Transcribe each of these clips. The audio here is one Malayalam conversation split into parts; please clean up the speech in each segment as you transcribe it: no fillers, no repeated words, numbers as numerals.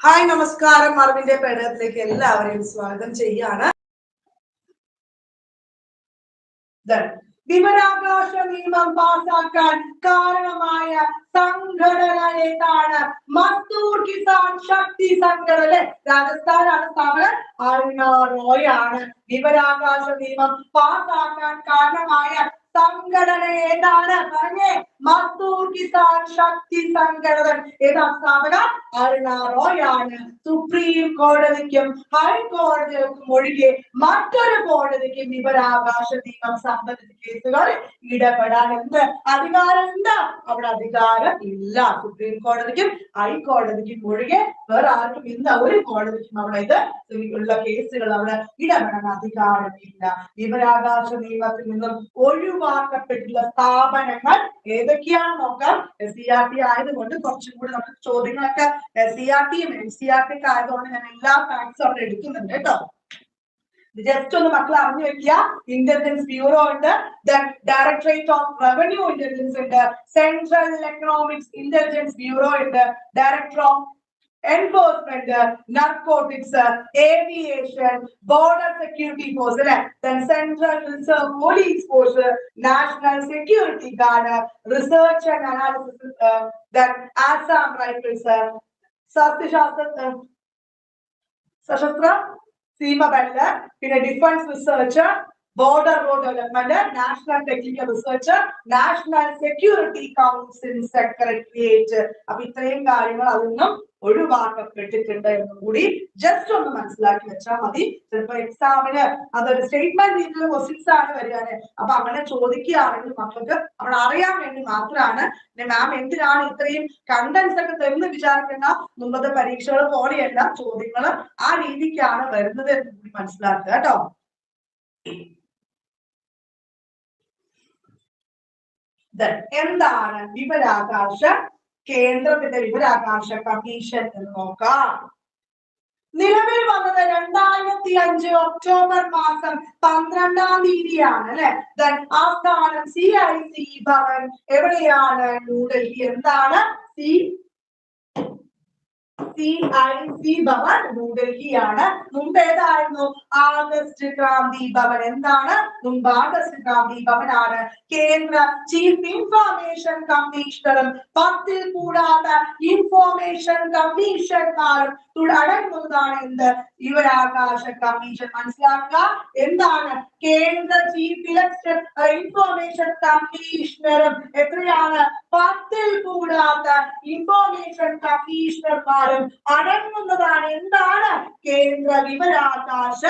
ഹായ് നമസ്കാരം. അറിവിന്റെ പേടകത്തിലേക്ക് എല്ലാവരെയും സ്വാഗതം ചെയ്യാണ്. വിവരാവകാശ നിയമം പാസാക്കാൻ കാരണമായ സംഘടന ഏതാണ്? മസ്ദൂർ കിസാൻ ശക്തി സംഘടന. രാജസ്ഥാനാണ് സ്ഥാപനം. അരുണ റോയ് ആണ്. വിവരാവകാശ നിയമം പാസാക്കാൻ കാരണമായ സംഘടന ഏതാണ്? പറഞ്ഞേ. മസ്ദൂർ കിസാൻ ശക്തി സംഘടന. ഏതാണ് സ്ഥാപനം? അരുണ റോയ് ആണ്. സുപ്രീം കോടതിക്കും ഹൈക്കോടതികൾക്കും ഒഴികെ മറ്റൊരു കോടതിക്കും വിവരാവകാശ നിയമം സംബന്ധിച്ച കേസുകൾ ഇടപെടാൻ എന്ത് അധികാരം ഉണ്ട്? അവിടെ അധികാരം ഇല്ല. സുപ്രീം കോടതിക്കും ഹൈക്കോടതിക്കും ഒഴികെ വേറെ ആർക്കും ഇല്ല. ഒരു കോടതിക്കും അവിടെ ഇത് ഉള്ള കേസുകൾ അവിടെ ഇടപെടാൻ അധികാരമില്ല. വിവരാവകാശ നിയമത്തിൽ നിന്നും ഒഴിവാക്കപ്പെട്ടുള്ള സ്ഥാപനങ്ങൾ ഏതൊക്കെയാണ് നോക്കാം. SCERT ആയതുകൊണ്ട് കുറച്ചും കൂടി നമുക്ക് ചോദ്യങ്ങളൊക്കെ SCERT NCERT ഒക്കെ ആയതുകൊണ്ട് ഞാൻ എല്ലാ ഫാക്ട്സും അവിടെ എടുക്കുന്നുണ്ട് കേട്ടോ. ജസ്റ്റ് ഒന്ന് മക്കൾ അറിഞ്ഞു വെക്കുക. ഇന്റലിജൻസ് ബ്യൂറോ ഉണ്ട്, ഡയറക്ടറേറ്റ് ഓഫ് റവന്യൂ ഇന്റലിജൻസ് ഉണ്ട്, സെൻട്രൽ എക്കണോമിക്സ് ഇന്റലിജൻസ് ബ്യൂറോ ഉണ്ട്, director of enforcement, narcotics, aviation, border security force, central reserve police force, national security guard, research and analysis, Assam rifles, Sashastra Seema Bal, പിന്നെ defence research, border road development, national technical research, national security council secretariat. അപ്പൊ ഇത്രയും കാര്യങ്ങൾ അതൊന്നും ഒഴിവാക്കപ്പെട്ടിട്ടുണ്ട് എന്നും കൂടി ജസ്റ്റ് ഒന്ന് മനസ്സിലാക്കി വെച്ചാൽ മതി. ചിലപ്പോ എക്സാമിന് അതൊരു സ്റ്റേറ്റ്മെന്റ് രീതിയിലുള്ള ക്വസ്റ്റ്യൻസ് ആണ് വരികയാണ്. അപ്പൊ അങ്ങനെ ചോദിക്കുകയാണെങ്കിൽ മക്കൾക്ക് അവിടെ അറിയാൻ വേണ്ടി മാത്രമാണ്. മാം എന്തിനാണ് ഇത്രയും കണ്ടൻസ് ഒക്കെ തരുന്ന വിചാരിക്കേണ്ട. മുമ്പത്തെ പരീക്ഷകൾ പോലെയല്ല, ചോദ്യങ്ങൾ ആ രീതിക്കാണ് വരുന്നത് എന്ന് കൂടി മനസ്സിലാക്കുക കേട്ടോ. എന്താണ് വിവരാവകാശ കേന്ദ്രത്തിന്റെ വിവരാവകാശ കമ്മീഷൻ എന്ന് നോക്കാം. നിലവിൽ വന്നത് 2005 ഒക്ടോബർ മാസം 12-ാം തീയതിയാണ് അല്ലെ. ആസ്ഥാനം CIC ഭവൻ എവിടെയാണ്? ന്യൂഡൽഹി. എന്താണ്? CIC ഭവൻ ന്യൂഡൽഹിയാണ്. മുമ്പ് ഏതായിരുന്നു? ആഗസ്റ്റ് ക്രാന്തി ഭവൻ. എന്താണ്? മുമ്പ് ആഗസ്റ്റ് ക്രാന്തി ഭവനാണ്. കേന്ദ്ര ചീഫ് ഇൻഫർമേഷൻ കമ്മീഷണറും 10-ൽ കൂടാത്ത ഇൻഫോർമേഷൻ കമ്മീഷണർമാരും അടങ്ങുന്നതാണ് എന്ത്? വിവരാവകാശ കമ്മീഷൻ. മനസ്സിലാക്കുക. എന്താണ്? കേന്ദ്ര ചീഫ് ഇൻഫോർമേഷൻ കമ്മീഷണറും എത്രയാണ്? 10-ൽ കൂടാത്ത ഇൻഫോർമേഷൻ കമ്മീഷണർമാരും അടങ്ങുന്നതാണ് എന്താണ്? കേന്ദ്ര വിവരാവകാശ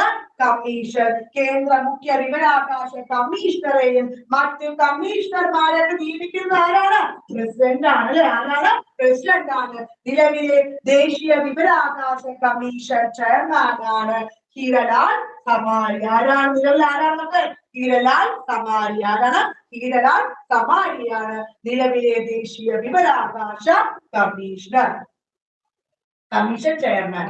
കമ്മീഷൻ. കേന്ദ്ര മുഖ്യ വിവരാവകാശ കമ്മീഷണറെയും മറ്റു കമ്മീഷണർമാരെയൊക്കെ നിയമിക്കുന്ന ആരാണ്? പ്രസിഡന്റ് ആണ് അല്ലെ. ആരാണ്? പ്രസിഡന്റ് ആണ്. നിലവിലെ ദേശീയ വിവരാവകാശ കമ്മീഷൻ ചെയർമാനാണ് ഹീരലാൽ സമാരി. ആരാണ് നിലവിൽ? ആരാണ്? ഹീരലാൽ സമാരി. ആരാണ്? ഹീരലാൽ സമാരിയാണ് നിലവിലെ ദേശീയ വിവരാവകാശ കമ്മീഷണർ, കമ്മീഷൻ ചെയർമാൻ.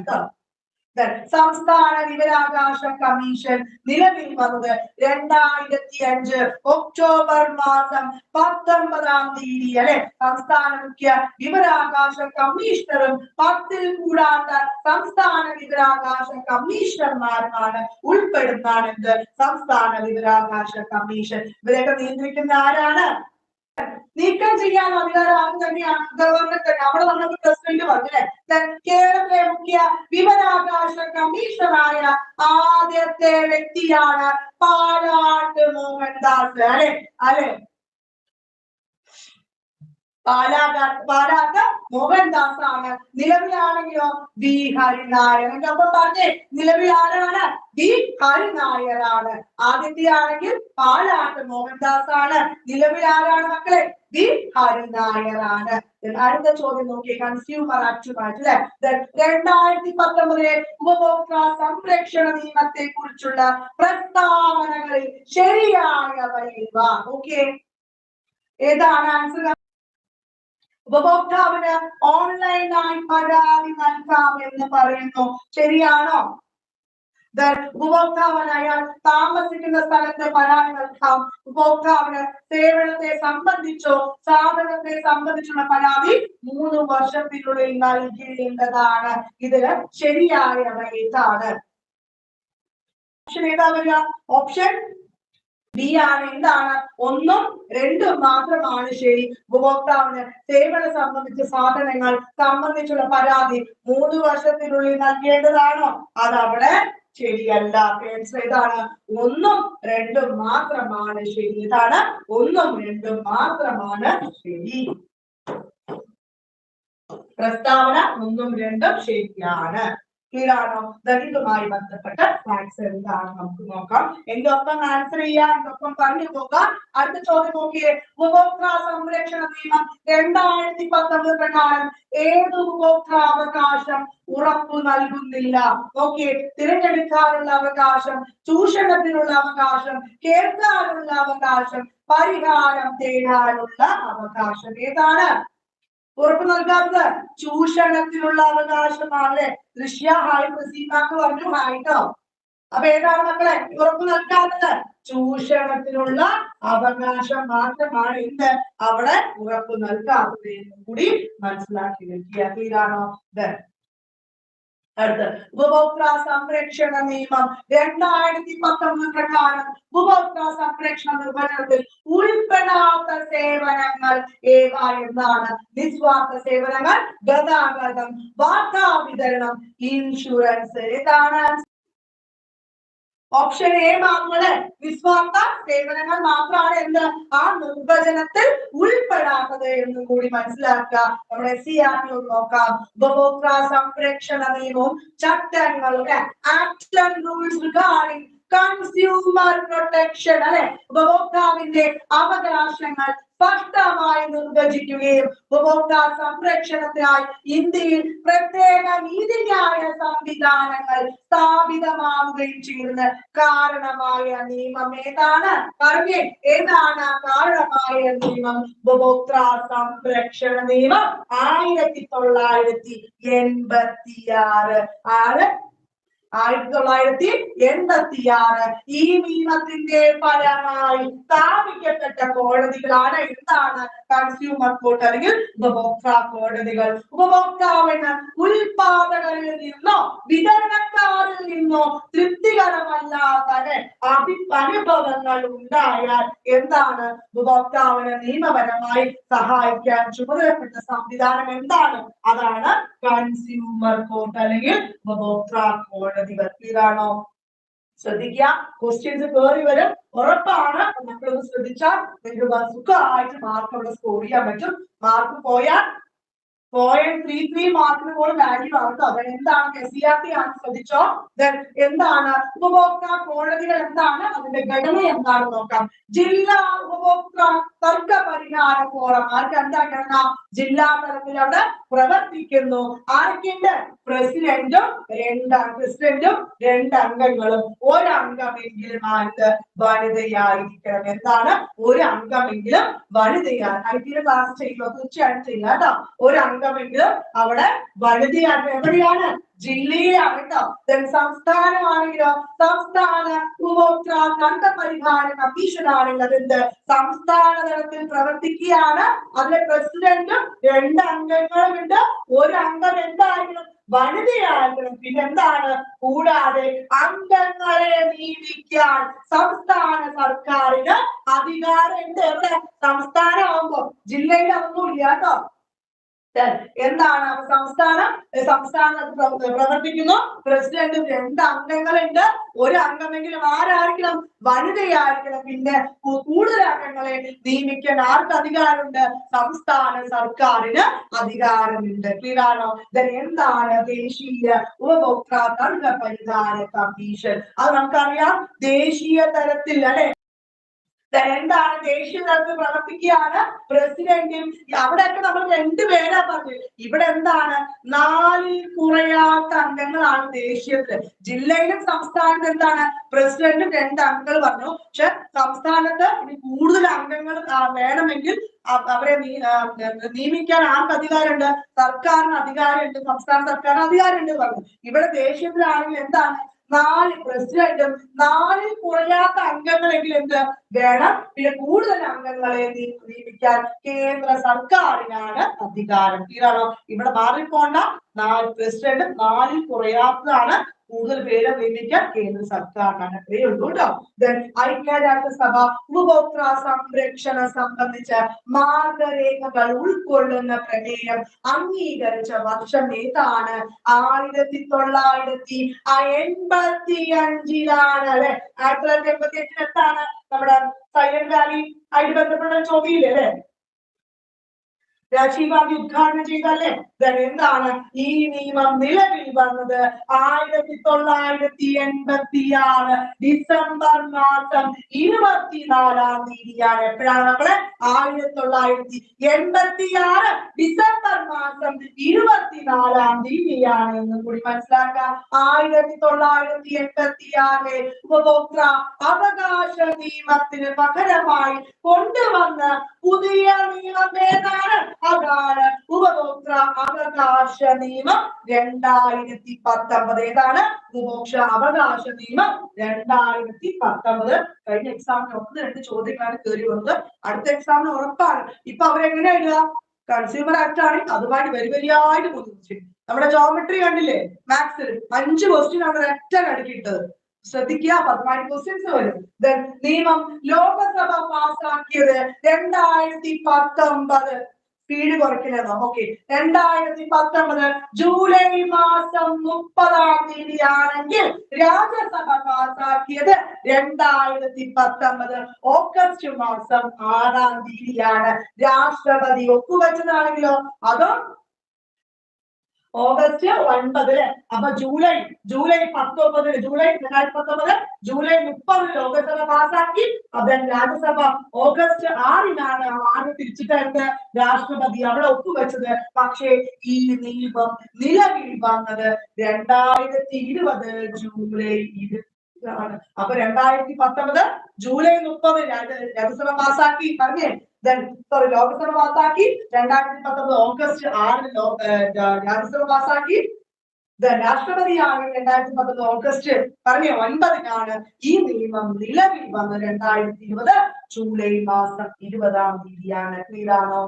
സംസ്ഥാന വിവരാവകാശ കമ്മീഷൻ നിലവിൽ വന്നത് 2005 ഒക്ടോബർ മാസം 19-ാം തീയതി അല്ലെ. സംസ്ഥാന മുഖ്യ വിവരാവകാശ കമ്മീഷണറും 10-ൽ കൂടാത്ത സംസ്ഥാന വിവരാവകാശ കമ്മീഷണർമാരുമാണ് ഉൾപ്പെടുന്നതാണ് സംസ്ഥാന വിവരാവകാശ കമ്മീഷൻ. ഇവരെയൊക്കെ നിയന്ത്രിക്കുന്ന ആരാണ്? നീക്കം ചെയ്യാൻ അധികാരം ആരും തന്നെയാണ്? ഗവർണർ തന്നെ. അവിടെ നമുക്ക് പ്രസിഡന്റ് പറഞ്ഞേ. കേരളത്തിലെ മുഖ്യ വിവരാവകാശ കമ്മീഷണറായ ആദ്യത്തെ വ്യക്തിയാണ് പാലാട്ട് മോഹൻദാസ് അല്ലെ. പാലാട്ട് മോഹൻദാസ് ആണ്. നിലവിലാണെങ്കിലോ വി ഹരിനായർ. അപ്പൊ പറഞ്ഞേ, നിലവിൽ ആരാണ്? വി ഹരിനായർ ആണ്. ആദ്യത്തെ ആണെങ്കിൽ പാലാട്ട് മോഹൻദാസ് ആണ്. നിലവിൽ ആരാണ് മക്കളെ? വി ഹരിനായർ ആണ്. അടുത്ത ചോദ്യം നോക്കിയേ. കൺസ്യൂമർ ആക്ടുമായിട്ട് അല്ലെ. 2019 ഉപഭോക്തൃ സംരക്ഷണ നിയമത്തെ കുറിച്ചുള്ള പ്രസ്താവനകളിൽ ശരിയായവ ഏവ? ഓക്കെ, ഏതാണ് ആൻസർ? ഉപഭോക്താവിന് ഓൺലൈനായി പരാതി നൽകാം എന്ന് പറയുന്നു. ശരിയാണോ? ഉപഭോക്താവിന് അയാൾ താമസിക്കുന്ന സ്ഥലത്ത് പരാതി നൽകാം. ഉപഭോക്താവിന് സേവനത്തെ സംബന്ധിച്ചോ സാധനത്തെ സംബന്ധിച്ചുള്ള പരാതി 3 വർഷത്തിനുള്ളിൽ നൽകേണ്ടതാണ്. ഇതിന് ശരിയായവ ഏതാണ്? ഓപ്ഷൻ ഏതാ വരിക? ഓപ്ഷൻ ബി ആണ്. എന്താണ്? 1ഉം 2ഉം മാത്രമാണ് ശരി. ഉപഭോക്താവിന് സേവനം സംബന്ധിച്ച സാധനങ്ങൾ സംബന്ധിച്ചുള്ള പരാതി 3 വർഷത്തിനുള്ളിൽ നൽകേണ്ടതാണോ? അതവിടെ ശരിയല്ല. ആൻസർ ഏതാണ്? 1ഉം 2ഉം മാത്രമാണ് ശരി. ഇതാണ് 1ഉം 2ഉം മാത്രമാണ് ശരി. പ്രസ്താവന 1ഉം 2ഉം ശരിയാണ്. ക്ലിയറാണോ? ഇതുമായി ബന്ധപ്പെട്ട ഫാക്ട്സ് എന്താണ് നമുക്ക് നോക്കാം. എന്തൊപ്പം ആൻസർ ചെയ്യാം, എന്തൊപ്പം പറഞ്ഞു പോകാം. അടുത്ത ചോദ്യം നോക്കിയേ. ഉപഭോക്തൃ സംരക്ഷണ നിയമം 2019 പ്രകാരം ഏത് ഉപഭോക്തൃാവകാശം ഉറപ്പു നൽകുന്നില്ല? നോക്കിയേ. തിരഞ്ഞെടുക്കാനുള്ള അവകാശം, ചൂഷണത്തിനുള്ള അവകാശം, കേൾക്കാനുള്ള അവകാശം, പരിഹാരം തേടാനുള്ള അവകാശം. ഏതാണ് ഉറപ്പ് നൽകാത്തത്? ചൂഷണത്തിനുള്ള അവകാശമാണ്. ദൃശ്യ ഹായ്, പ്രസീമാക്ക് പറഞ്ഞു ഹായിട്ടോ. അപ്പൊ ഏതാണ് മക്കളെ ഉറപ്പ് നൽകാത്തത്? ചൂഷണത്തിനുള്ള അവകാശം മാത്രമാണ് എന്ത് അവിടെ ഉറപ്പ് നൽകാത്തത് എന്നും കൂടി മനസ്സിലാക്കി വെക്കുക. ഇതാണോ? അടുത്ത് ഉപഭോക്തൃ സംരക്ഷണ നിയമം 2019 പ്രകാരം ഉപഭോക്തൃ സംരക്ഷണ നിർവചനത്തിൽ ഉൾപ്പെടാത്ത സേവനങ്ങൾ ഏവ എന്നാണ്? നിസ്വാർത്ഥ സേവനങ്ങൾ, ഗതാഗതം, വാർത്താ വിതരണം, ഇൻഷുറൻസ്. ഏതാണ്? ഓപ്ഷൻ എ മക്കളെ നിസ്വാർത്ഥ സേവനങ്ങൾ മാത്രമാണ് എന്ത് ആ നിർവചനത്തിൽ ഉൾപ്പെടാത്തത് എന്നും കൂടി മനസ്സിലാക്കുക. നമ്മുടെ SCERT നോക്കാം. ഉപഭോക്തൃ സംരക്ഷണ നിയമവും ചട്ടങ്ങളുടെ act and rules regarding consumer protection അല്ലെ ഉപഭോക്താവിന്റെ അവകാശങ്ങൾ സ്പഷ്ടമായി നിർവചിക്കുകയും ഉപഭോക്തൃ സംരക്ഷണത്തിനായി ഇന്ത്യയിൽ പ്രത്യേക നീതിന്യായ സംവിധാനങ്ങൾ സ്ഥാപിതമാവുകയും ചെയ്യുന്ന കാരണമായ നിയമം ഏതാണ്? പറഞ്ഞേ ഏതാണ് കാരണമായ നിയമം? ഉപഭോക്തൃ സംരക്ഷണ നിയമം 1986. 1986 ഈ നിയമത്തിന്റെ ഫലമായി സ്ഥാപിക്കപ്പെട്ട കോടതികളാണ് എന്താണ്? കൺസ്യൂമർ കോർട്ട് അല്ലെങ്കിൽ ഉപഭോക്തൃ കോടതികൾ. ഉപഭോക്താവിന് ഉൽപാദകരിൽ നിന്നോ വിതരണക്കാരിൽ നിന്നോ തൃപ്തികരമല്ലാത്ത അനുഭവങ്ങൾ ഉണ്ടായാൽ എന്താണ്? ഉപഭോക്താവിന് നിയമപരമായി സഹായിക്കാൻ ചുമതലപ്പെട്ട സംവിധാനം എന്താണ്? അതാണ് കൺസ്യൂമർ കോർട്ട് അല്ലെങ്കിൽ ഉപഭോക്തൃ കോടതികൾ. ഇതാണോ? ശ്രദ്ധിക്കുക. ക്വസ്റ്റ്യൻസ് കയറി വരും, ഉറപ്പാണ്. മക്കളൊന്ന് ശ്രദ്ധിച്ചാൽ നിങ്ങൾക്ക് സുഖമായിട്ട് മാർക്ക് അവിടെ സ്കോർ ചെയ്യാൻ പറ്റും. മാർക്ക് പോയാൽ 0.33 മാർക്കിന് പോലും വാല്യൂ ആകും. അത് എന്താണ്? SCERT ആണ്. ശ്രദ്ധിച്ചോ. എന്താണ് ഉപഭോക്തൃ കോടതികൾ? എന്താണ് അതിന്റെ ഘടന എന്താണെന്ന് നോക്കാം. ജില്ലാ ഉപഭോക്തൃ തർക്ക പരിഹാര ഫോറം ആർക്ക് എന്താ ഘടന? ജില്ലാ തലത്തിൽ അവിടെ പ്രവർത്തിക്കുന്നു. ആർക്കുണ്ട്? പ്രസിഡന്റും 2 അംഗങ്ങളും. 1 അംഗമെങ്കിലും ആർക്ക്? വനിതയായിരിക്കണം. എന്താണ്? 1 അംഗമെങ്കിലും വനിതയാണ്. IT ക്ലാസ് ചെയ്യുക, തീർച്ചയായും ചെയ്യുക കേട്ടോ. 1 അംഗമെങ്കിലും അവിടെ വനിതയാണ്. എവിടെയാണ്? ജില്ലയിലാണ് കേട്ടോ. സംസ്ഥാനമാണെങ്കിലോ സംസ്ഥാന ഉപഭോക്തൃ തർക്ക പരിഹാര കമ്മീഷൻ ആണുള്ളത്. എന്ത് സംസ്ഥാന തലത്തിൽ പ്രവർത്തിക്കുകയാണ്. അതിലെ പ്രസിഡന്റും 2 അംഗങ്ങളും ഉണ്ട്. 1 അംഗം എന്തായിരിക്കണം? വനിതയായിരിക്കണം. പിന്നെന്താണ്? കൂടാതെ അംഗങ്ങളെ നിയമിക്കാൻ സംസ്ഥാന സർക്കാരിന് അധികാരമുണ്ട്. എവിടെ? സംസ്ഥാനമാകുമ്പോ ജില്ലയിലൊന്നും ഇല്ല കേട്ടോ. എന്താണ്? സംസ്ഥാനത്ത് പ്രവർത്തിക്കുന്നു. പ്രസിഡന്റും 2 അംഗങ്ങളുണ്ട്. 1 അംഗമെങ്കിലും ആരായിരിക്കണം? വനിതയായിരിക്കണം. പിന്നെ കൂടുതൽ അംഗങ്ങളെ നിയമിക്കാൻ ആർക്ക് അധികാരമുണ്ട്? സംസ്ഥാന സർക്കാരിന് അധികാരമുണ്ട്. ക്ലിയറാണോ? എന്താണ് ദേശീയ ഉപഭോക്തൃ തർക്ക പരിഹാര കമ്മീഷൻ? അത് നമുക്കറിയാം. ദേശീയ തലത്തിൽ അല്ലെ എന്താണ്? ദേശീയ തലത്തിൽ പ്രവർത്തിക്കുകയാണ്. പ്രസിഡന്റും അവിടെയൊക്കെ നമ്മൾ 2 പേരാ പറഞ്ഞത്. ഇവിടെ എന്താണ്? 4 കുറയാത്ത അംഗങ്ങളാണ് ദേശീയത്തിൽ. ജില്ലയിലും സംസ്ഥാനത്ത് എന്താണ്? പ്രസിഡന്റും 2 അംഗങ്ങൾ പറഞ്ഞു. പക്ഷെ സംസ്ഥാനത്ത് ഇനി കൂടുതൽ അംഗങ്ങൾ വേണമെങ്കിൽ അവരെ നിയമിക്കാൻ ആർക്ക് അധികാരമുണ്ട്? സർക്കാരിന് അധികാരമുണ്ട്. സംസ്ഥാന സർക്കാരിന് അധികാരമുണ്ട് പറഞ്ഞു. ഇവിടെ ദേശീയത്തിലാണെങ്കിൽ എന്താണ്? 4 പ്രസിഡന്റും 4ൽ കുറയാത്ത അംഗങ്ങളെങ്കിലും എന്ത് വേണം. പിന്നെ കൂടുതൽ അംഗങ്ങളെ നിയമിക്കാൻ കേന്ദ്ര സർക്കാരിനാണ് അധികാരം. തീരാണോ? ഇവിടെ മാറിപ്പോണ്ട. 4 പ്രസിഡന്റും 4ൽ കുറയാത്തതാണ്. കൂടുതൽ പേരെ നിയമിക്കാൻ കേന്ദ്ര സർക്കാരിനാണ്. അത്രയേ ഉള്ളൂ കേട്ടോ. ഐക്യരാഷ്ട്രസഭ ഉപഭോക്തൃ സംരക്ഷണം സംബന്ധിച്ച മാർഗരേഖകൾ ഉൾക്കൊള്ളുന്ന പ്രമേയം അംഗീകരിച്ച വർഷം ഏതാണ്? 1985-ലാണ് അല്ലെ. 1988 നമ്മുടെ സൈലന്റ് വാലി ആയിട്ട് ബന്ധപ്പെട്ട ചോദ്യമില്ലേ അല്ലെ? രാജീവ് ഗാന്ധി ഉദ്ഘാടനം ചെയ്തല്ലേ. എന്താണ് ഈ നിയമം നിലവിൽ വന്നത്? 1986 ഡിസംബർ മാസം 24-ാം തീയതിയാണ്. എപ്പോഴാണ് നമ്മള് 1986 ഡിസംബർ മാസം 24-ാം തീയതിയാണ് എന്നും കൂടി മനസ്സിലാക്കാം. 1986 ഉപഭോക്തൃ അവകാശ നിയമത്തിന് പകരമായി കൊണ്ടുവന്ന പുതിയ നിയമം ഏതാണ്? അതാണ് ഉപഭോക്തൃ അവകാശ നിയമം 2019. ഏതാണ്? ഉപഭോക്തൃ അവകാശ നിയമം 2019. കഴിഞ്ഞ എക്സാമിന് 1-2 ചോദ്യങ്ങളാണ് കയറി വന്നത്. അടുത്ത എക്സാമിന് ഉറപ്പാണ്. ഇപ്പൊ അവരെങ്ങനെ എഴുതുക? കൺസ്യൂമർ ആക്ട് ആണ്, അതുമായിട്ട് വരിവരിയായിട്ട് ചോദിച്ചു. നമ്മുടെ ജോമെട്രി കണ്ടില്ലേ? മാത്സിൽ 5 ക്വസ്റ്റ്യൻ ആണ് ഒറ്റ കടുക്കിട്ടത്. ശ്രദ്ധിക്കുക, 10 ക്വസ്റ്റ്യൻസ് വരും. നിയമം ലോകസഭ പാസാക്കിയത് 2019. സ്പീഡ് കുറയ്ക്കലെന്നോ? ഓക്കെ. 2019 ജൂലൈ മാസം 30-ാം തീയതിയാണെങ്കിൽ രാജ്യസഭ പാസാക്കിയത് 2019 ഓഗസ്റ്റ് മാസം 6-ാം തീയതിയാണ്. രാഷ്ട്രപതി ഒപ്പുവെച്ചതാണെങ്കിലോ അതോ ഓഗസ്റ്റ് 9. അപ്പൊ ജൂലൈ 19 ജൂലൈ 2019 ജൂലൈ 30 ലോകസഭ പാസാക്കി. അതൻ രാജ്യസഭ ഓഗസ്റ്റ് 6-നാണ്. 6 തിരിച്ചിട്ടായിട്ട് രാഷ്ട്രപതി അവിടെ ഒപ്പുവെച്ചത്. പക്ഷേ ഈ നിയമം നിലവിൽ വന്നത് 2020 ജൂലൈ 20 ആണ്. അപ്പൊ 2019 ജൂലൈ 30 രാജ്യസഭ പാസാക്കി. പറഞ്ഞേ. ലോകസഭ പാസാക്കി. 2019 ഓഗസ്റ്റ് 6 രാജ്യസഭ പാസാക്കി. രാഷ്ട്രപതിയാണ് 2019 ഓഗസ്റ്റ് 9-നാണ് ഈ നിയമം നിലവിൽ വന്നത്. 2020 ജൂലൈ മാസം 20-ാം തീയതിയാണ്. ക്ലിയറാണോ?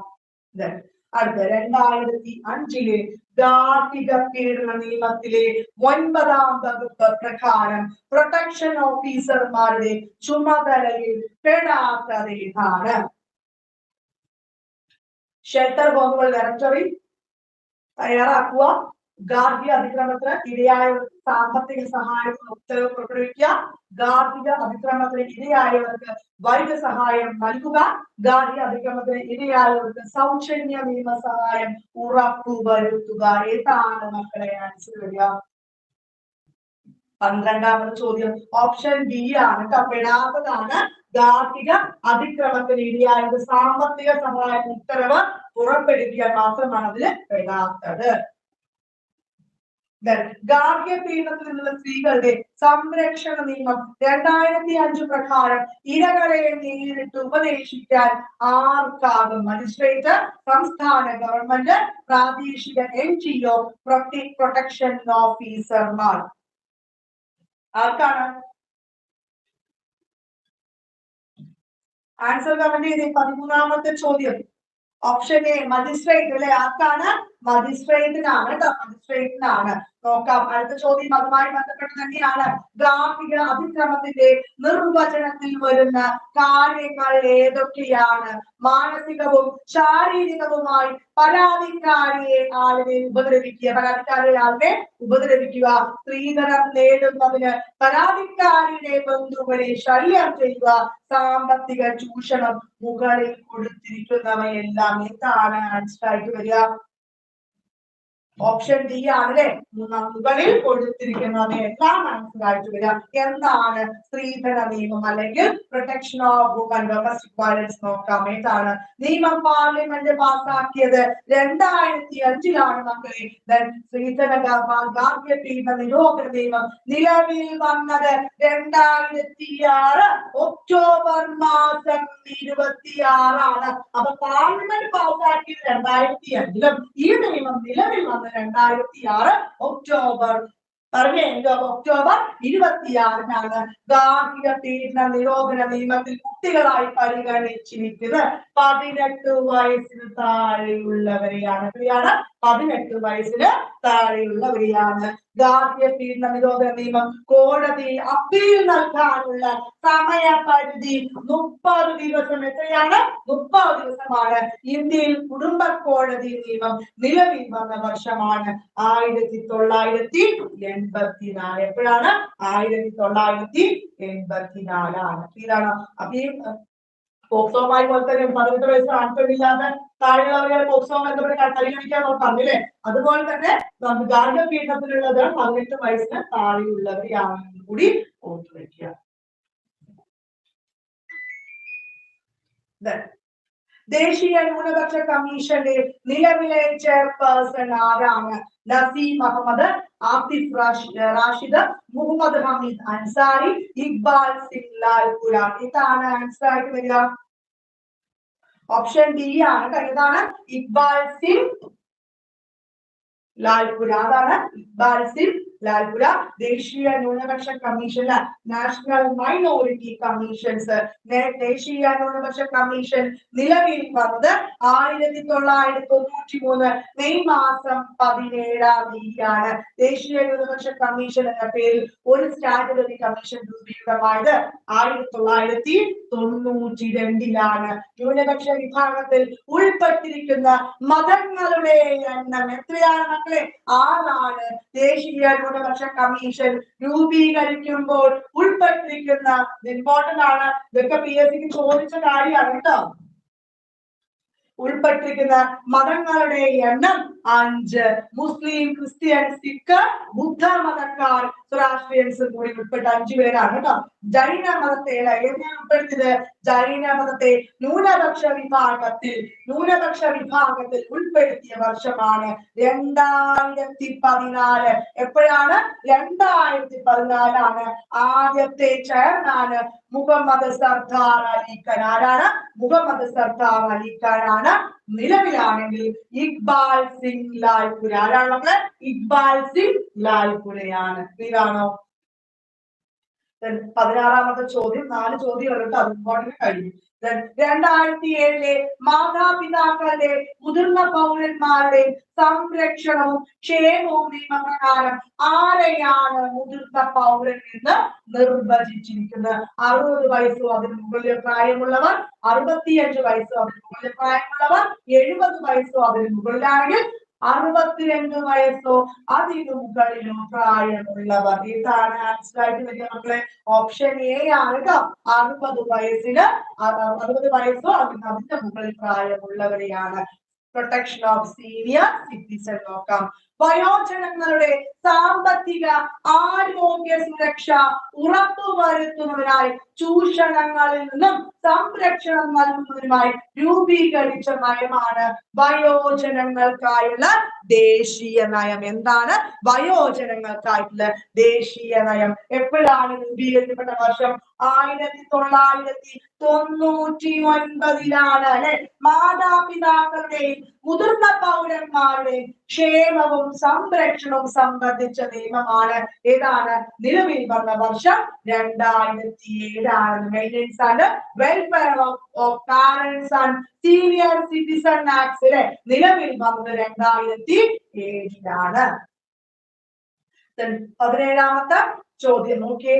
അടുത്ത 2005 ഗാർഹിക പീഡന നിയമത്തിലെ 9-ാം വകുപ്പ് പ്രകാരം പ്രൊട്ടക്ഷൻ ഓഫീസർമാരുടെ ചുമതലയിൽ പെടാത്തതാണ്. ഷെൽട്ടർ ഹോമുകൾ ഡയറക്ടറി തയ്യാറാക്കുക. ഗാർഹിക അതിക്രമത്തിന് ഇരയായവർക്ക് സാമ്പത്തിക സഹായത്തിന് ഉത്തരവ് പുറപ്പെടുവിക്കുക. ഗാർഹിക അതിക്രമത്തിന് ഇരയായവർക്ക് വൈദ്യസഹായം നൽകുക. ഗാർഹിക അതിക്രമത്തിന് ഇരയായവർക്ക് സൗജന്യ നിയമസഹായം ഉറപ്പുവരുത്തുക. ഏതാണ് മക്കളെ ആൻസർ വരിക? 12-ാമത് ചോദ്യം ഓപ്ഷൻ ബി ആണ്. പെടാത്തതാണ്. ഗാർഹിക അതിക്രമത്തിന് ഇരയായത് സാമ്പത്തിക സഹായം ഉത്തരവ് പുറപ്പെടുവിക്കാൻ മാത്രമാണ് അതിൽ പെടാത്തത്. ഗാർഹിക പീഡനത്തിൽ നിന്നുള്ള സ്ത്രീകളുടെ സംരക്ഷണ നിയമം 2005 പ്രകാരം ഇരകളെ നേരിട്ട് ഉപദേശിക്കാൻ ആർക്കാകും? മജിസ്ട്രേറ്റ്, സംസ്ഥാന ഗവൺമെന്റ്, പ്രാദേശിക NGO, പ്രൊട്ടക്ഷൻ ഓഫീസർമാർ. ആർക്കാണ്? ആൻസർ കമന്റ് ചെയ്തേ. 13-ാമത്തെ ചോദ്യം ഓപ്ഷൻ എ മജിസ്ട്രേറ്റ് അല്ലെ. ആർക്കാണ്? മജിസ്ട്രേറ്റിനാണ് കേട്ടോ. മജിസ്ട്രേറ്റിനാണ്. നോക്കാം. അടുത്ത ചോദ്യം അതുമായി ബന്ധപ്പെട്ട് തന്നെയാണ്. ഗാർഹിക അതിക്രമത്തിന്റെ നിർവചനത്തിൽ വരുന്ന കാര്യങ്ങൾ ഏതൊക്കെയാണ്? മാനസികവും ശാരീരികവുമായി പരാതിക്കാരിയെ ആളിനെ ഉപദ്രവിക്കുക. സ്ത്രീധനം നേടുന്നതിന് പരാതിക്കാരിയുടെ ബന്ധുക്കളെ ശല്യം ചെയ്യുക. സാമ്പത്തിക ചൂഷണം. മുകളിൽ കൊടുത്തിരിക്കുന്നവയെല്ലാം എന്താണ് ആൻസർ ആയിട്ട് വരിക? ഓപ്ഷൻ ഡി ആണല്ലേ. മുകളിൽ കൊടുത്തിരിക്കുന്നവയെല്ലാം ആൻസർ ആയിട്ട് വരിക. എന്താണ് സ്ത്രീധന നിയമം അല്ലെങ്കിൽ protection of woman domestic violence? നോക്കാം. ഏതാണ് നിയമം? പാർലമെന്റ് പാസാക്കിയത് 2005-ലാണ് മക്കളെ. സ്ത്രീധന ഗാർഹിക പീഡന നിരോധന നിയമം നിലവിൽ വന്നത് 2006 ഒക്ടോബർ മാസം 26-ആണ്. അപ്പൊ പാർലമെന്റ് പാസാക്കിയത് 2005-ലും ഈ നിയമം നിലവിൽ വന്നത് 2006 ഒക്ടോബർ പറഞ്ഞേ ഒക്ടോബർ 26-നാണ് ഗാർഹിക പീഡന നിരോധന നിയമത്തിൽ കുട്ടികളായി പരിഗണിച്ചിരിക്കുന്നത് 18 വയസ്സിന് താഴെയുള്ളവരെയാണ്. 18 വയസ്സിന് താഴെയുള്ളവരെയാണ്. ഗാർഹിക പീഡന നിരോധന നിയമം കോടതിയിൽ അപ്പീൽ നൽകാനുള്ള സമയപരിധി 30 ദിവസം. എത്രയാണ്? 30 ദിവസമാണ്. ഇന്ത്യയിൽ കുടുംബ കോടതി നിയമം നിലവിൽ വന്ന വർഷമാണ് 1984. എപ്പോഴാണ്? 1984. ഇതാണ്. അപ്പൊ ഈ പോക്സോമായി പോലെ തന്നെ 18 വയസ്സ് ആൺപെണ്ണില്ലാതെ താഴെയുള്ളവരെ പോക്സോ ബന്ധപ്പെട്ട് പരിഗണിക്കാൻ പറഞ്ഞില്ലേ? അതുപോലെ തന്നെ ഗാർഹിക പീഡനത്തിലുള്ളത് 18 വയസ്സിന് താഴെയുള്ളവരെയാണെന്ന് കൂടി ഓർത്തു വയ്ക്കുക. ദേശീയ ന്യൂനപക്ഷ കമ്മീഷന്റെ നിലവിലെ ചെയർപേഴ്സൺ ആരാണ്? നസീം അഹമ്മദ്, ആസിഫ് റാഷിദ്, മുഹമ്മദ് ഹമീദ് അൻസാരി, ഇക്ബാൽ സിംഗ് ലാൽപുര. ഇതാണ് ആൻസർ ആയിട്ട് വരിക. ഓപ്ഷൻ ഡി ആണ്. ഇതാണ് ഇക്ബാൽ സിംഗ് ലാൽപുര. അതാണ് ഇക്ബാൽ സിംഗ് ലാൽപുര. ദേശീയ ന്യൂനപക്ഷ കമ്മീഷൻ, നാഷണൽ മൈനോറിറ്റി കമ്മീഷൻസ്. ദേശീയ ന്യൂനപക്ഷ കമ്മീഷൻ നിലവിൽ വന്നത് 1993 മെയ് മാസം 17-ാം തീയതിയാണ്. ദേശീയ ന്യൂനപക്ഷ കമ്മീഷൻ എന്ന പേരിൽ ഒരു സ്റ്റാറ്റ്യൂട്ടറി കമ്മീഷൻ രൂപീകൃതമായത് 1992-ലാണ്. ന്യൂനപക്ഷ വിഭാഗത്തിൽ ഉൾപ്പെട്ടിരിക്കുന്ന മതങ്ങളുടെ എണ്ണം എത്രയാണ് മക്കളെ? 6ആണ്. ദേശീയ ന്യൂനപക്ഷ കമ്മീഷൻ രൂപീകരിക്കുമ്പോൾ ഉൾപ്പെട്ടിരിക്കുന്ന ഇമ്പോർട്ടന്റ് ആണ്. ഇതൊക്കെ PSC ചോദിച്ച കാര്യമാണ് കേട്ടോ. ഉൾപ്പെട്ടിരിക്കുന്ന മതങ്ങളുടെ എണ്ണം 5. മുസ്ലിം, ക്രിസ്ത്യൻ, സിഖ്, ബുദ്ധ മതക്കാർ, സൊറാസ്ട്രിയൻസ് കൂടി ഉൾപ്പെട്ട 5 പേരാണ് കേട്ടോ. ജൈന മതത്തെ ഉൾപ്പെടുത്തിയത് ജൈന മതത്തെ ന്യൂനപക്ഷ വിഭാഗത്തിൽ ഉൾപ്പെടുത്തിയ വർഷമാണ് 2014. എപ്പോഴാണ്? 2014ആണ്. ആദ്യത്തെ ചെയർമാന് മുഹമ്മദ് സർദാർ അലിഖാൻ. ആരാണ്? മുഹമ്മദ് സർദാർ അലിഖാനാണ്. നിലവിലാണെങ്കിൽ ഇക്ബാൽ സിംഗ് ലാൽപുര. ആരാണ് നമ്മള്? ഇക്ബാൽ സിംഗ് ലാൽപുരയാണ്. ഇതാണോ? 16-ാമത്തെ ചോദ്യം. 4 ചോദ്യങ്ങളുണ്ട്. അതുപോലെ കഴിഞ്ഞു. 2007 മാതാപിതാക്കളുടെ മുതിർന്ന പൗരന്മാരുടെ സംരക്ഷണവും ക്ഷേമവും നിയമപ്രകാരം ആരെയാണ് മുതിർന്ന പൗരൻ എന്ന് നിർവചിച്ചിരിക്കുന്നത്? 60 വയസ്സോ അതിന് മുകളിൽ പ്രായമുള്ളവർ, 65 വയസ്സോ അതിന് മുകളിൽ പ്രായമുള്ളവർ, 70 വയസ്സോ അതിന് മുകളിലാണെങ്കിൽ 62 വയസ്സോ അതിനു മുകളിലോ പ്രായമുള്ളവർ. ഇതാണ് ആൻസർ ആയിട്ട് വരിക മക്കളെ. ഓപ്ഷൻ എ ആണ് കേട്ടോ. 60 വയസ്സിന് 60 വയസ്സോ അതിന്റെ മുകളിൽ പ്രായമുള്ളവരെയാണ്. പ്രൊട്ടക്ഷൻ ഓഫ് സീനിയർ സിറ്റിസൺ നോക്കാം. വയോജനങ്ങളുടെ സാമ്പത്തിക ആരോഗ്യ സുരക്ഷ ഉറപ്പുവരുത്തുന്നതിനായി ചൂഷണങ്ങളിൽ നിന്നും സംരക്ഷണം നൽകുന്നതിനുമായി രൂപീകരിച്ച നയമാണ് വയോജനങ്ങൾക്കായുള്ള ദേശീയ നയം. എന്താണ് വയോജനങ്ങൾക്കായിട്ടുള്ള ദേശീയ നയം? എപ്പോഴാണ് രൂപീകരിക്കപ്പെട്ട വർഷം? 1999-ലാണ് അല്ലെ. മാതാപിതാക്കളുടെയും മുതിർന്ന പൗരന്മാരുടെയും ക്ഷേമവും സംരക്ഷണവും സംബന്ധിച്ച നിയമമാണ് ഏതാണ്? നിലവിൽ വന്ന വർഷം 2007-ആണ്. Maintenance and welfare of parents and senior citizen act നിലവിൽ വന്നത് 2007-ലാണ്. 17-ാമത്തെ ചോദ്യം നോക്കിയേ.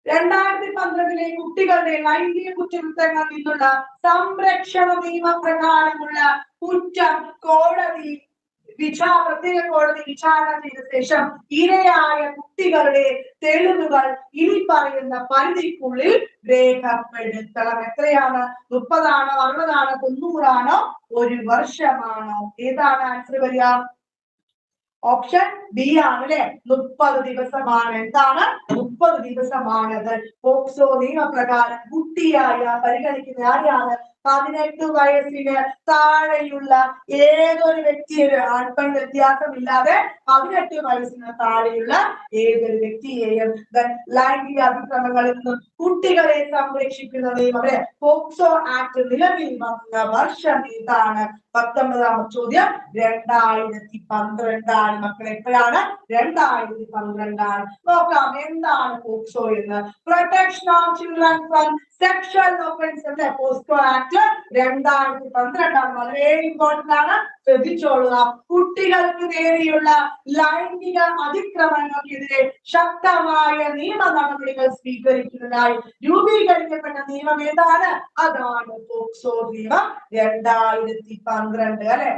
2012 കുട്ടികളുടെ ലൈംഗിക കുറ്റകൃത്യങ്ങളിൽ നിന്നുള്ള സംരക്ഷണ നിയമപ്രകാരമുള്ള കുറ്റം പ്രത്യേക കോടതി വിചാരണ ചെയ്ത ശേഷം ഇരയായ കുട്ടികളുടെ തെളിവുകൾ ഇനി പറയുന്ന പരിധിക്കുള്ളിൽ രേഖപ്പെടുത്തണം. എത്രയാണ്? 30-ആണോ, 60-ആണോ, 90-ആണോ, 1 വർഷമാണോ? ഏതാണ് ആൻസർ വരിക? ഓപ്ഷൻ ബി ആണ് അല്ലെ. 30 ദിവസമാണ്. എന്താണ്? 30 ദിവസമാണത്. പോക്സോ നിയമപ്രകാരം കുട്ടിയായ പരിഗണിക്കുന്ന ആരെയാണ്? 18 വയസ്സിന് താഴെയുള്ള ഏതൊരു വ്യക്തിയെ ആൺപെൺ വ്യത്യാസമില്ലാതെ 18 വയസ്സിന് താഴെയുള്ള ഏതൊരു വ്യക്തിയെയും ലൈംഗിക അതിക്രമങ്ങളിൽ നിന്നും കുട്ടികളെ സംരക്ഷിക്കുന്ന നിയമം പോക്സോ ആക്ട് നിലവിൽ വന്ന വർഷം ഏതാണ്? 19ാമത്തെ ചോദ്യം 2012 മക്കളെ. എപ്പോഴാണ്? 2012. നോക്കാം എന്താണ് പോക്സോ എന്ന്. Protection of children from sexual offence അല്ലെ പോക്സോ ആക്ട് 2012 വളരെ ഇമ്പോർട്ടന്റ് ആണ്, ശ്രദ്ധിച്ചോളുക. കുട്ടികൾക്ക് നേരെയുള്ള ലൈംഗിക അതിക്രമങ്ങൾക്കെതിരെ ശക്തമായ നിയമ നടപടികൾ സ്വീകരിക്കുന്നതിനായി രൂപീകരിക്കപ്പെട്ട നിയമം ഏതാണ്? അതാണ് പോക്സോ നിയമം 2012 അല്ലെ.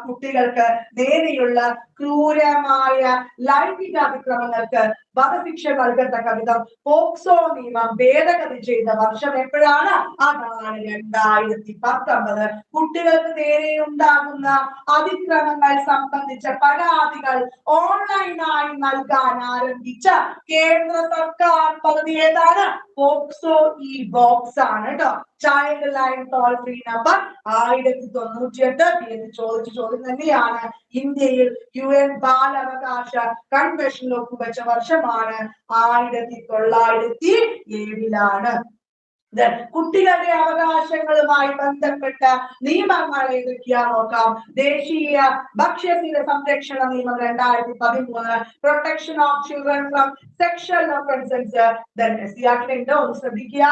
കുട്ടികൾക്ക് നേരെയുള്ള ക്രൂരമായ ലൈംഗിക അതിക്രമങ്ങൾക്ക് വധശിക്ഷ നൽകത്തക്ക വിധം പോക്സോ നിയമം ഭേദഗതി ചെയ്ത വർഷം എപ്പോഴാണ്? അതാണ് 2019. കുട്ടികൾക്ക് നേരെ ഉണ്ടാകുന്ന അതിക്രമങ്ങൾ സംബന്ധിച്ച പരാതികൾ ഓൺലൈനായി നൽകാൻ ആരംഭിച്ച കേന്ദ്ര സർക്കാർ പദ്ധതി ഏതാണ്? പോക്സോ ഇ ബോക്സ് ആണ് കേട്ടോ. Child line toll free number 1098 ചോദിച്ച ചോദ്യം തന്നെയാണ്. ഇന്ത്യയിൽ UN ബാലാവകാശ കൺവെൻഷൻ ഒപ്പുവെച്ച വർഷമാണ് 1907. കുട്ടികളുടെ അവകാശങ്ങളുമായി ബന്ധപ്പെട്ട നിയമങ്ങൾ ഏതൊക്കെയാ നോക്കാം. ദേശീയ ഭക്ഷ്യസ്ഥിര സംരക്ഷണ നിയമം 2013, protection of children from sexual offences, ഒന്ന് ശ്രദ്ധിക്കുക.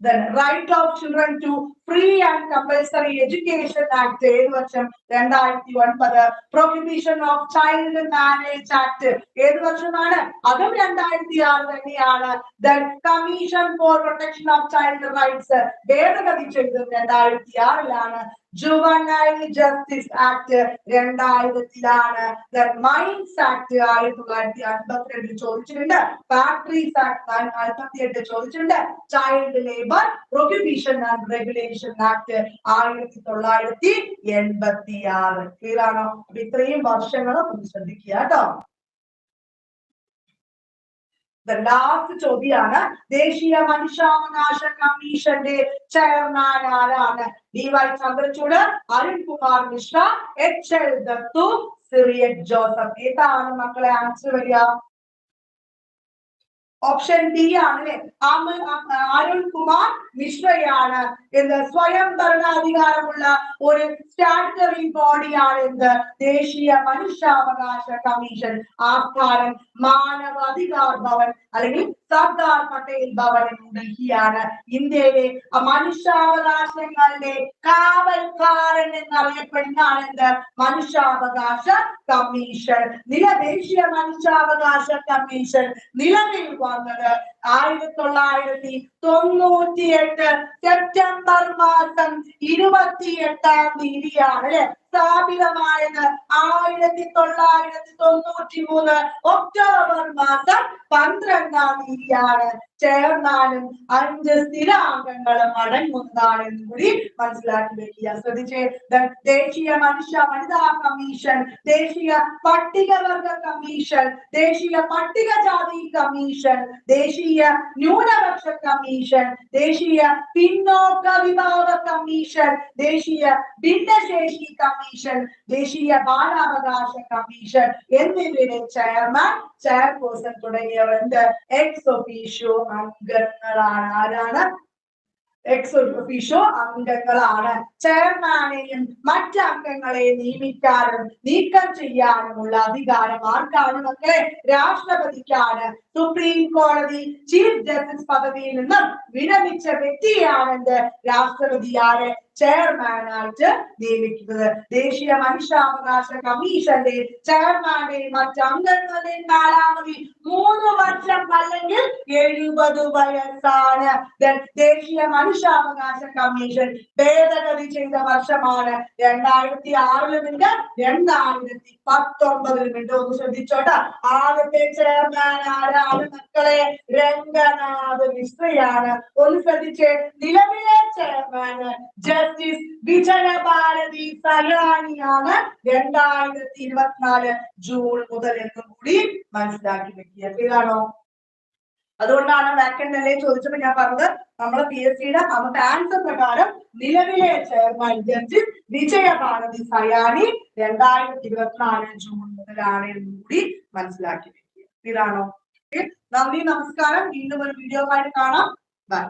The right of children to free and compulsory education act ഏത് വർഷം? 2009. Prohibition of child marriage act ഏത് വർഷമാണ്? അതും 2006 തന്നെയാണ്. The commission for protection of child rights ഭേദഗതി ചെയ്തത് 2006. Juvenile Justice Act 2000. The Mines Act 1952 ചോദിച്ചിട്ടുണ്ട്. Factories Act 1948 ചോദിച്ചിട്ടുണ്ട്. Child Labor Prohibition and Regulation Act 1986. Clear ആണോ? ഇത്രയും വർഷങ്ങൾ ഒന്ന് ശ്രദ്ധിക്കുക കേട്ടോ. ലാസ്റ്റ് ചോദ്യമാണ്. ദേശീയ മനുഷ്യാവകാശ കമ്മീഷന്റെ ചെയർമാൻ ആരാണ്? DY ചന്ദ്രചൂഡ്, അരുൺകുമാർ മിശ്ര, HL ദത്തു, സിറിയക് ജോസഫ്. ഏതാണ് മക്കളെ ആൻസർ വരിക? ഓപ്ഷൻ ഡി ആണ്. അരുൺകുമാർ മിശ്രയാണ് എന്ത്? സ്വയം ഭരണാധികാരമുള്ള ഒരു സ്റ്റാറ്റ്യൂട്ടറി ബോഡിയാണ് എന്ത്? ദേശീയ മനുഷ്യാവകാശ കമ്മീഷൻ. ആസ്ഥാനം മാനവാധികാർ ഭവൻ അല്ലെങ്കിൽ സർദാർ പട്ടേൽ ഭവൻ ഡൽഹിയാണ്. ഇന്ത്യയിലെ മനുഷ്യാവകാശങ്ങളുടെ കാവൽക്കാരൻ എന്നറിയപ്പെടുന്നതാണ് എന്ത്? മനുഷ്യാവകാശ കമ്മീഷൻ. ദേശീയ മനുഷ്യാവകാശ കമ്മീഷൻ നിലവിൽ വന്നത് 1998 സെപ്റ്റംബർ മാസം 28-ാം തീയതിയാണ് അല്ലെ. സ്ഥാപിതമായത് 1993 ഒക്ടോബർ മാസം 12-ാം തീയതിയാണ്. ചെയർമാനും 5 സ്ഥിരാംഗങ്ങളും അടങ്ങുന്നതാണ് എന്ന് കൂടി മനസ്സിലാക്കി വെക്കുക. ശ്രദ്ധിച്ചേ. ദേശീയ വനിതാ കമ്മീഷൻ, ദേശീയ പട്ടികവർഗ കമ്മീഷൻ, ദേശീയ പട്ടികജാതി കമ്മീഷൻ, ദേശീയ ന്യൂനപക്ഷ കമ്മീഷൻ, ദേശീയ പിന്നോക്ക വിഭാഗ കമ്മീഷൻ, ദേശീയ ഭിന്നശേഷി കമ്മീഷൻ, ദേശീയ ബാലാവകാശ കമ്മീഷൻ എന്നിവയുടെ ചെയർമാൻ, ചെയർപേഴ്സൺ തുടങ്ങിയവരുണ്ട്. എക്സ് ഒഫീഷ്യോ അംഗങ്ങളാണ്. ആരാണ്? എക്സ് ഒഫീഷ്യോ അംഗങ്ങളാണ്. ചെയർമാനെയും മറ്റ് അംഗങ്ങളെ നിയമിക്കാനും നീക്കം ചെയ്യാനുമുള്ള അധികാരം ആർക്കാണ് മക്കളെ? രാഷ്ട്രപതിക്കാണ്. സുപ്രീം കോടതി ചീഫ് ജസ്റ്റിസ് പദവിയിൽ നിന്നും വിരമിച്ച വ്യക്തിയാണെന്ന് രാഷ്ട്രപതിയാരെ ചെയർമാനായിട്ട് നിയമിക്കുന്നത്. ദേശീയ മനുഷ്യാവകാശ കമ്മീഷന്റെ ചെയർമാന്റെയും മറ്റ് അംഗങ്ങളുടെയും കാലാവധി 3 വർഷം അല്ലെങ്കിൽ 70 വയസ്സാണ്. ദേശീയ മനുഷ്യാവകാശ കമ്മീഷൻ ഭേദഗതി ചെയ്ത വർഷമാണ് 2006-ലുമുണ്ട് 2019-ലുമുണ്ട്. ഒന്ന് ശ്രദ്ധിച്ചോട്ടെ. ആദ്യത്തെ ചെയർമാൻ ആരാണ് മക്കളെ? രംഗനാഥ് മിശ്രയാണ്. ഒന്ന് ശ്രദ്ധിച്ചേ. നിലവിലെ ചെയർമാൻ ജസ്റ്റിസ് വിജയഭാരതി സയാനിയാണ്. 2024 ജൂൺ മുതൽ എന്നും കൂടി മനസ്സിലാക്കി വെക്കുക. ഇതാണോ? അതുകൊണ്ടാണ് വാക്കന്റ് അല്ലേ ചോദിച്ചപ്പോൾ ഞാൻ പറഞ്ഞത് നമ്മുടെ PSCയുടെ അന്നത്തെ ആൻസർ പ്രകാരം നിലവിലെ chairman justice Vijaya Bharathi Sayani 2024 June മുതലാണ് എന്ന് കൂടി മനസ്സിലാക്കി വെക്കുക. ഇതാണോ? നന്ദി, നമസ്കാരം. വീണ്ടും ഒരു വീഡിയോ ആയിട്ട് കാണാം. ബൈ.